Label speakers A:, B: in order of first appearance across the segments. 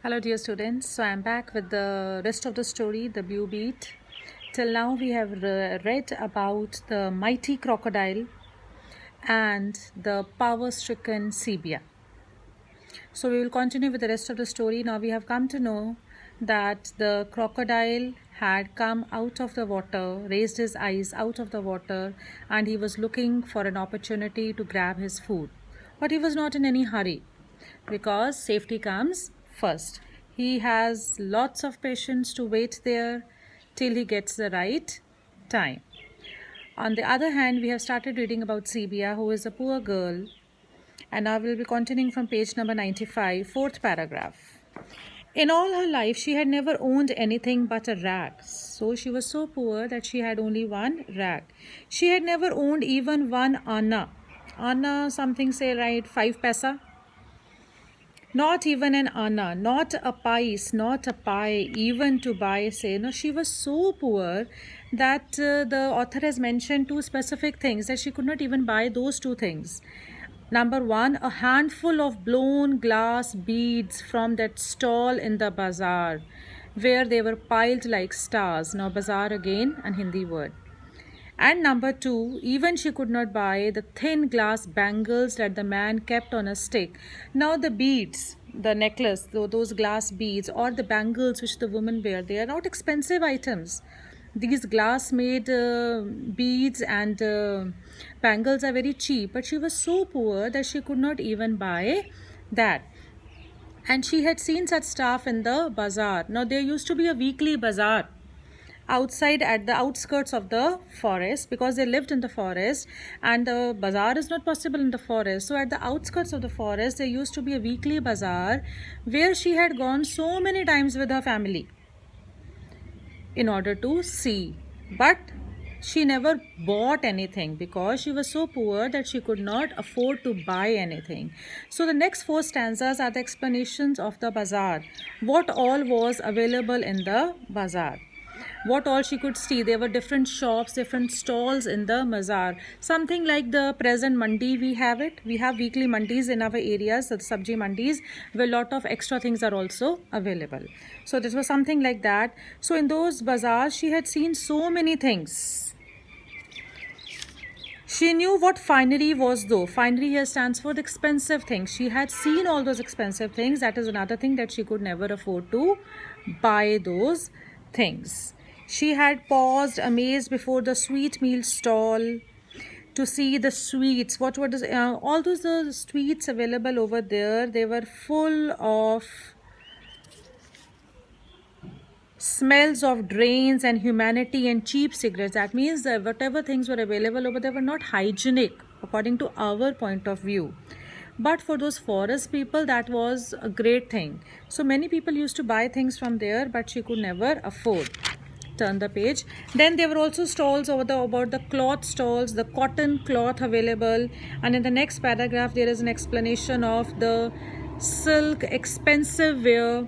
A: Hello dear students, so I am back with the rest of the story, the Blue Beet. Till now we have read about the mighty crocodile and the power-stricken Sebia. So we will continue with the rest of the story. Now we have come to know that the crocodile had come out of the water, raised his eyes out of the water, and he was looking for an opportunity to grab his food. But he was not in any hurry because safety comes first. He has lots of patience to wait there till he gets the right time. On the other hand, we have started reading about Sebia, who is a poor girl, and now we'll be continuing from page number 95, fourth paragraph. In all her life, she had never owned anything but a rag. So she was so poor that she had only one rag. She had never owned even one anna. Anna, something say, right, 5 paisa. Not even an anna, not a pice, not a pie, even to buy, say. No, she was so poor that the author has mentioned two specific things that she could not even buy those two things. Number one, a handful of blown glass beads from that stall in the bazaar, where they were piled like stars. Now, bazaar again, an Hindi word. And number two, even she could not buy the thin glass bangles that the man kept on a stick. Now the beads, the necklace, those glass beads or the bangles which the women wear, they are not expensive items. These glass made beads and bangles are very cheap, but she was so poor that she could not even buy that. And she had seen such stuff in the bazaar. Now there used to be a weekly bazaar outside at the outskirts of the forest, because they lived in the forest and the bazaar is not possible in the forest. So at the outskirts of the forest there used to be a weekly bazaar where she had gone so many times with her family in order to see, but she never bought anything because she was so poor that she could not afford to buy anything. So the next four stanzas are the explanations of the bazaar, what all was available in the bazaar, what all she could see. There were different shops, different stalls in the bazaar, something like the present mandi we have it. We have weekly mandis in our areas, the sabji mandis, where a lot of extra things are also available. So this was something like that. So in those bazaars she had seen so many things. She knew what finery was though. Finery here stands for the expensive things. She had seen all those expensive things. That is another thing, that she could never afford to buy those things. She had paused amazed before the sweet meal stall to see the sweets. What were all those the sweets available over there? They were full of smells of drains and humanity and cheap cigarettes. That means that whatever things were available over there were not hygienic according to our point of view. But for those forest people, that was a great thing. So many people used to buy things from there, but she could never afford. Turn the page. Then there were also stalls over about the cloth stalls, the cotton cloth available, and in the next paragraph there is an explanation of the silk expensive wear,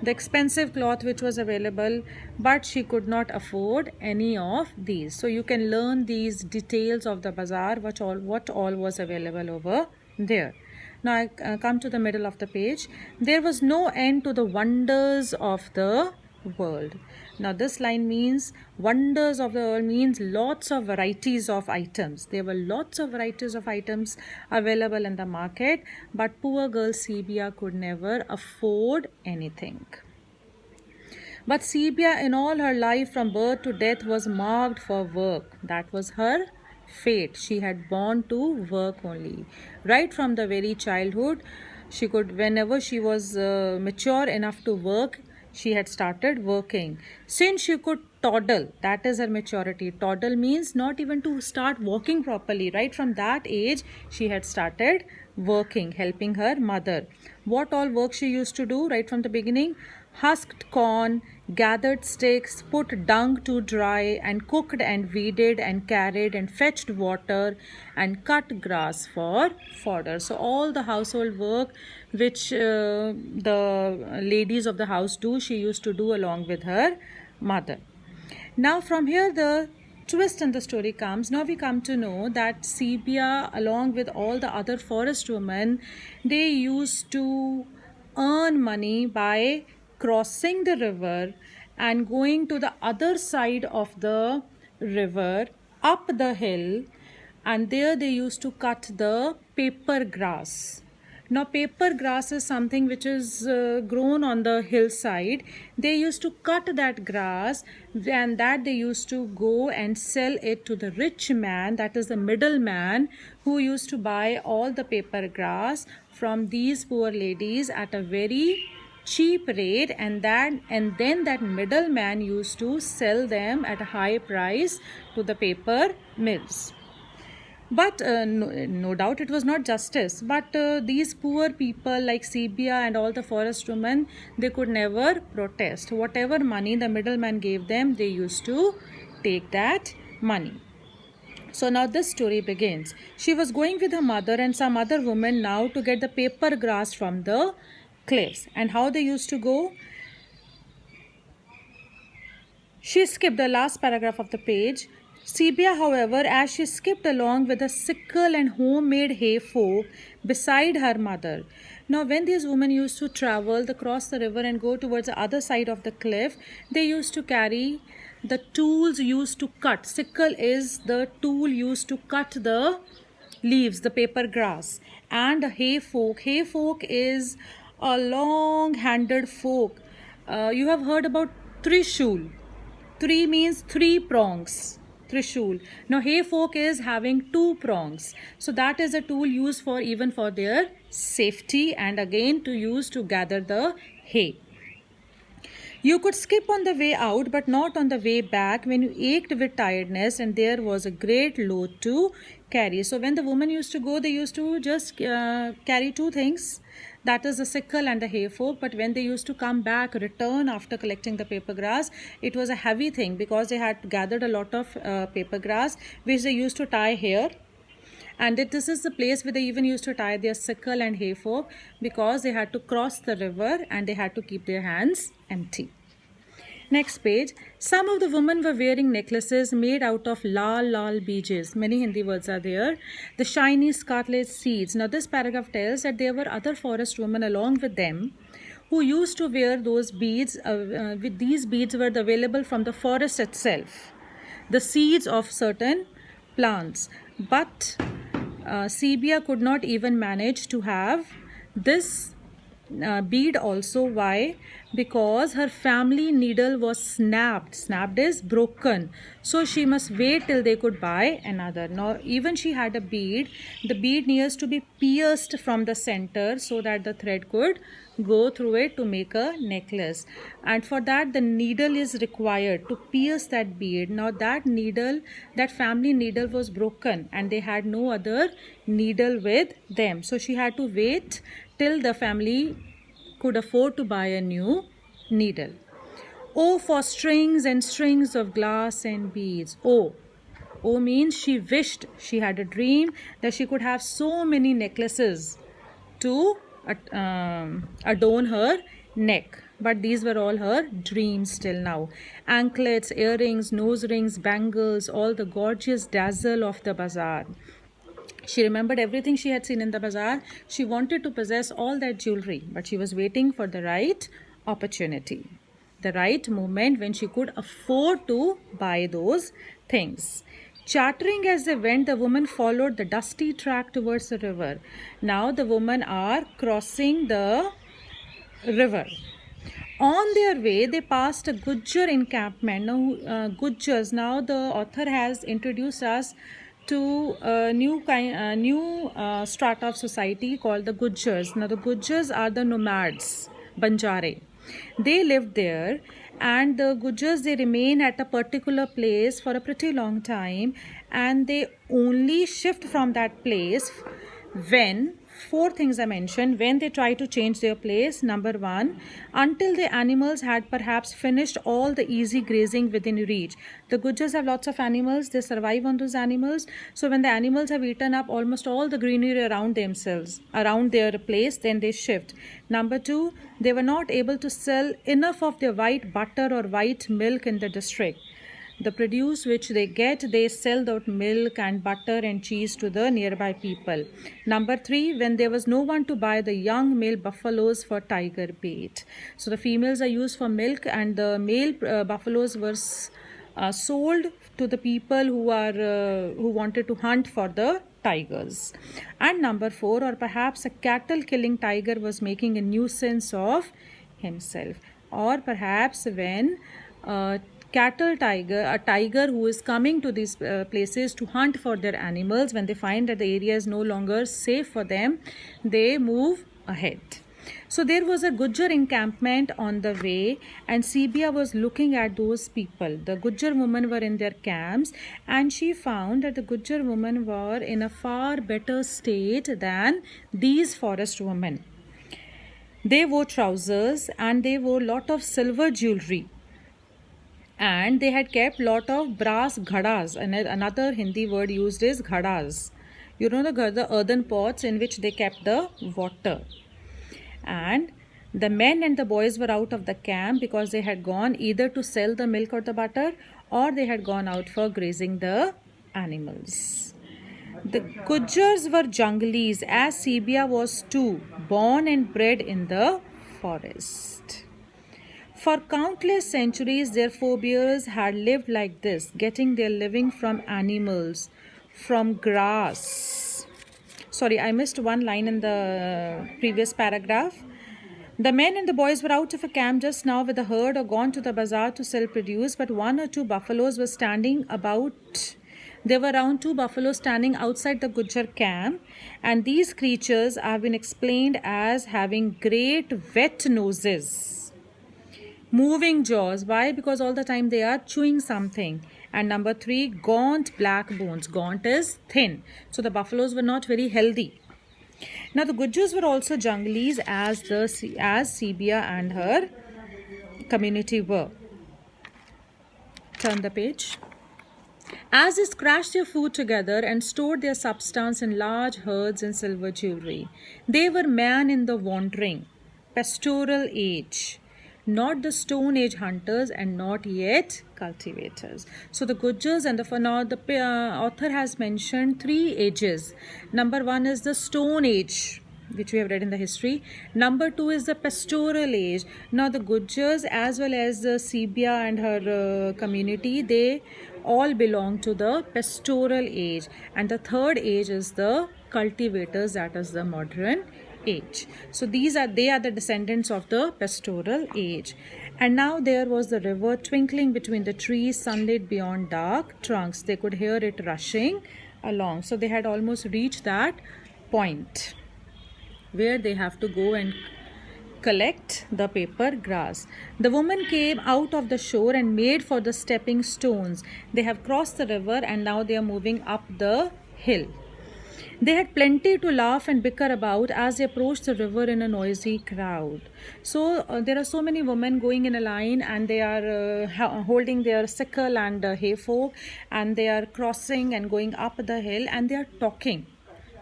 A: the expensive cloth which was available, but she could not afford any of these. So you can learn these details of the bazaar, what all was available over there. Now I come to the middle of the page. There was no end to the wonders of the world. Now this line means wonders of the world means lots of varieties of items. There were lots of varieties of items available in the market, but poor girl Sebia could never afford anything. But Sebia in all her life from birth to death was marked for work. That was her fate. She had born to work only. Right from the very childhood, she could, whenever she was mature enough to work, she had started working. Since she could toddle, that is her maturity. Toddle means not even to start walking properly. Right from that age, she had started working, helping her mother. What all work she used to do right from the beginning? Husked corn, gathered sticks, put dung to dry, and cooked and weeded and carried and fetched water and cut grass for fodder. So all the household work which the ladies of the house do, she used to do along with her mother. Now from here the twist in the story comes. Now we come to know that Sebia, along with all the other forest women, they used to earn earn money by crossing the river and going to the other side of the river up the hill, and there they used to cut the paper grass. Now, paper grass is something which is grown on the hillside. They used to cut that grass, and that they used to go and sell it to the rich man, that is the middleman, who used to buy all the paper grass from these poor ladies at a very cheap rate, and then that middleman used to sell them at a high price to the paper mills. But no doubt it was not justice. But these poor people like Sebia and all the forest women, they could never protest. Whatever money the middleman gave them, they used to take that money. So now this story begins. She was going with her mother and some other woman now to get the paper grass from the cliffs. And how they used to go? She skipped the last paragraph of the page. Sebia, however, as she skipped along with a sickle and homemade hay fork beside her mother. Now, when these women used to travel across the river and go towards the other side of the cliff, they used to carry the tools used to cut. Sickle is the tool used to cut the leaves, the paper grass, and a hay fork. Hay fork is a long-handled fork. You have heard about trishul. Tri means three prongs. Trishul. Now, hay fork is having two prongs. So that is a tool used for even for their safety, and again to use to gather the hay. You could skip on the way out, but not on the way back when you ached with tiredness and there was a great load to carry. So when the women used to go, they used to just carry two things. That is the sickle and the hay fork. But when they used to come back, return after collecting the paper grass, it was a heavy thing because they had gathered a lot of paper grass which they used to tie here. And this is the place where they even used to tie their sickle and hay fork because they had to cross the river and they had to keep their hands empty. Next page. Some of the women were wearing necklaces made out of lal beads. Many Hindi words are there. The shiny scarlet seeds. Now this paragraph tells that there were other forest women along with them who used to wear those beads. With these beads were available from the forest itself, the seeds of certain plants. But Sebia could not even manage to have this bead also. Why? Because her family needle was snapped. Snapped is broken. So she must wait till they could buy another. Now even she had a bead. The bead needs to be pierced from the center so that the thread could go through it to make a necklace. And for that the needle is required to pierce that bead. Now that needle, that family needle was broken and they had no other needle with them. So she had to wait till the family could afford to buy a new needle. Oh, for strings and strings of glass and beads. Oh means she wished, she had a dream that she could have so many necklaces to adorn her neck. But these were all her dreams till now. Anklets, earrings, nose rings, bangles, all the gorgeous dazzle of the bazaar. She remembered everything she had seen in the bazaar. She wanted to possess all that jewelry, but she was waiting for the right opportunity, the right moment when she could afford to buy those things. Chattering as they went, the women followed the dusty track towards the river. Now the women are crossing the river. On their way, they passed a Gujjar encampment. Now, Gujjars, now the author has introduced us to a new strata of society called the Gujjars. Now the Gujjars are the nomads, Banjare. They lived there, and the Gujjars, they remain at a particular place for a pretty long time, and they only shift from that place when four things I mentioned. When they try to change their place, number one, until the animals had perhaps finished all the easy grazing within reach. The Gujjars have lots of animals, they survive on those animals. So when the animals have eaten up almost all the greenery around themselves, around their place, then they shift. Number two, they were not able to sell enough of their white butter or white milk in the district. The produce which they get, they sell that milk and butter and cheese to the nearby people. Number 3, when there was no one to buy the young male buffaloes for tiger bait. So the females are used for milk, and the male buffaloes were sold to the people who wanted to hunt for the tigers. And number 4, or perhaps a cattle killing tiger was making a nuisance of himself, or perhaps when a tiger who is coming to these places to hunt for their animals, when they find that the area is no longer safe for them, they move ahead. So there was a Gujjar encampment on the way, and Sibia was looking at those people. The Gujjar women were in their camps, and she found that the Gujjar women were in a far better state than these forest women. They wore trousers and they wore lot of silver jewelry, and they had kept lot of brass ghadas, and another Hindi word used is ghadas. You know, the earthen pots in which they kept the water. And the men and the boys were out of the camp because they had gone either to sell the milk or the butter, or they had gone out for grazing the animals. The Gujjars were junglis, as Sibia was too, born and bred in the forest. For countless centuries, their forebears had lived like this, getting their living from animals, from grass. Sorry, I missed one line in the previous paragraph. The men and the boys were out of a camp just now with a herd or gone to the bazaar to sell produce, but 1 or 2 buffaloes were standing about. There were around 2 buffaloes standing outside the Gujjar camp, and these creatures have been explained as having great wet noses, moving jaws. Why? Because all the time they are chewing something. And number 3, gaunt black bones. Gaunt is thin. So the buffaloes were not very healthy. Now the Gujjars were also junglis as Sibia and her community were. Turn the page. As they scratched their food together and stored their substance in large herds and silver jewelry, they were man in the wandering, pastoral age, not the Stone Age hunters and not yet cultivators. So the Gujjars, and the author has mentioned 3 ages. Number 1 is the Stone Age, which we have read in the history. Number 2 is the pastoral age. Now the Gujjars as well as the Sibia and her community, they all belong to the pastoral age. And the 3rd age is the cultivators, that is the modern age. So they are the descendants of the pastoral age. And now there was the river twinkling between the trees, sunlit beyond dark trunks. They could hear it rushing along. So they had almost reached that point where they have to go and collect the paper grass. The woman came out of the shore and made for the stepping stones. They have crossed the river and now they are moving up the hill. They had plenty to laugh and bicker about as they approached the river in a noisy crowd. So there are so many women going in a line, and they are holding their sickle and hay fork, and they are crossing and going up the hill, and they are talking.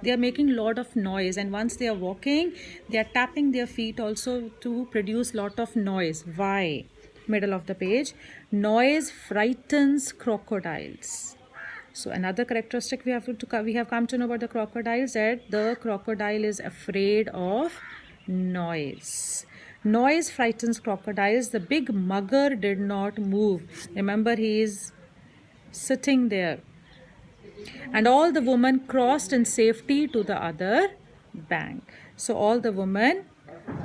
A: They are making a lot of noise, and once they are walking, they are tapping their feet also to produce lot of noise. Why? Middle of the page. Noise frightens crocodiles. So another characteristic we have come to know about the crocodiles, that the crocodile is afraid of noise. Noise frightens crocodiles. The big mugger did not move. Remember, he is sitting there. And all the women crossed in safety to the other bank. So all the women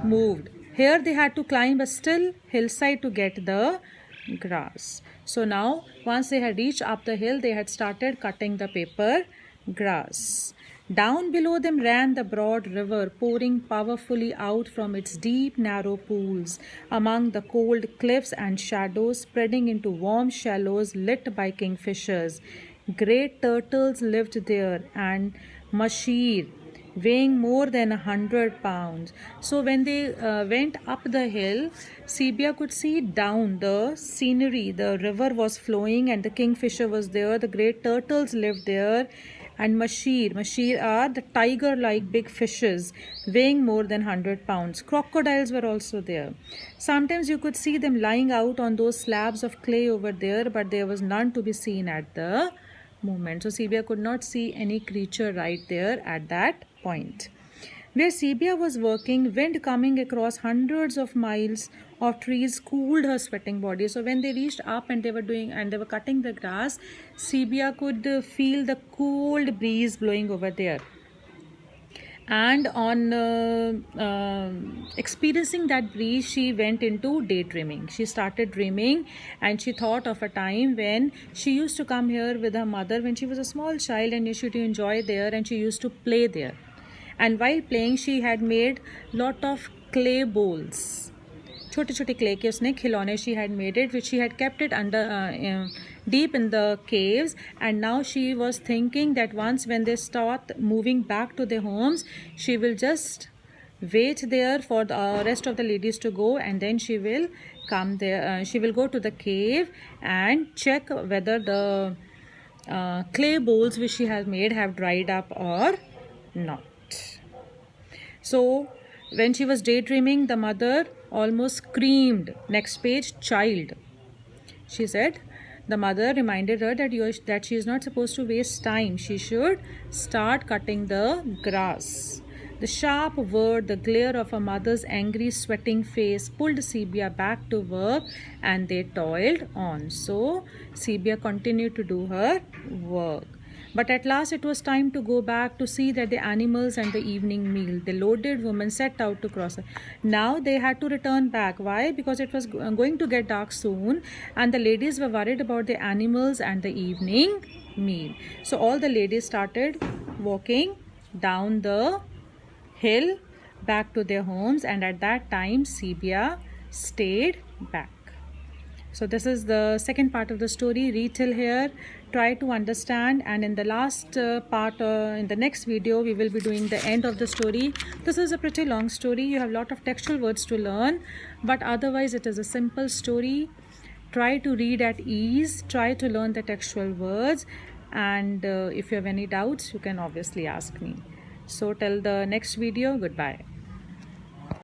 A: moved. Here they had to climb a still hillside to get the grass. So now once they had reached up the hill, they had started cutting the paper grass. Down below them ran the broad river, pouring powerfully out from its deep narrow pools among the cold cliffs and shadows, spreading into warm shallows lit by kingfishers. Great turtles lived there, and mashir, weighing more than 100 pounds. So when they went up the hill, Sibia could see down the scenery. The river was flowing and the kingfisher was there. The great turtles lived there, And mashir are the tiger-like big fishes weighing more than 100 pounds. Crocodiles were also there. Sometimes you could see them lying out on those slabs of clay over there, but there was none to be seen at the moment. So Sebia could not see any creature right there at that point. Where Sebia was working, wind coming across hundreds of miles of trees cooled her sweating body. So when they reached up and they were cutting the grass, Sebia could feel the cold breeze blowing over there. And on experiencing that breeze, she went into daydreaming. She started dreaming, and she thought of a time when she used to come here with her mother when she was a small child, and used to enjoy there, and she used to play there. And while playing, she had made lot of clay bowls. छोटे छोटे clay के उसने खिलौने, she had made it, which she had kept it under deep in the caves. And now she was thinking that once when they start moving back to their homes, she will just wait there for the rest of the ladies to go, and then she will come there. She will go to the cave and check whether the clay bowls which she has made have dried up or not. So when she was daydreaming, the mother almost screamed. Next page, child. She said, the mother reminded her that she is not supposed to waste time. She should start cutting the grass. The sharp word, the glare of a mother's angry, sweating face pulled Sebia back to work, and they toiled on. So Sebia continued to do her work. But at last it was time to go back to see that the animals and the evening meal. The loaded woman set out to cross. Now they had to return back. Why? Because it was going to get dark soon, and the ladies were worried about the animals and the evening meal. So all the ladies started walking down the hill back to their homes, and at that time Sebia stayed back. So this is the second part of the story. Read till here, try to understand, and in the last part, in the next video, we will be doing the end of the story. This is a pretty long story. You have a lot of textual words to learn, but otherwise it is a simple story. Try to read at ease, try to learn the textual words, and if you have any doubts, you can obviously ask me. So till the next video, goodbye.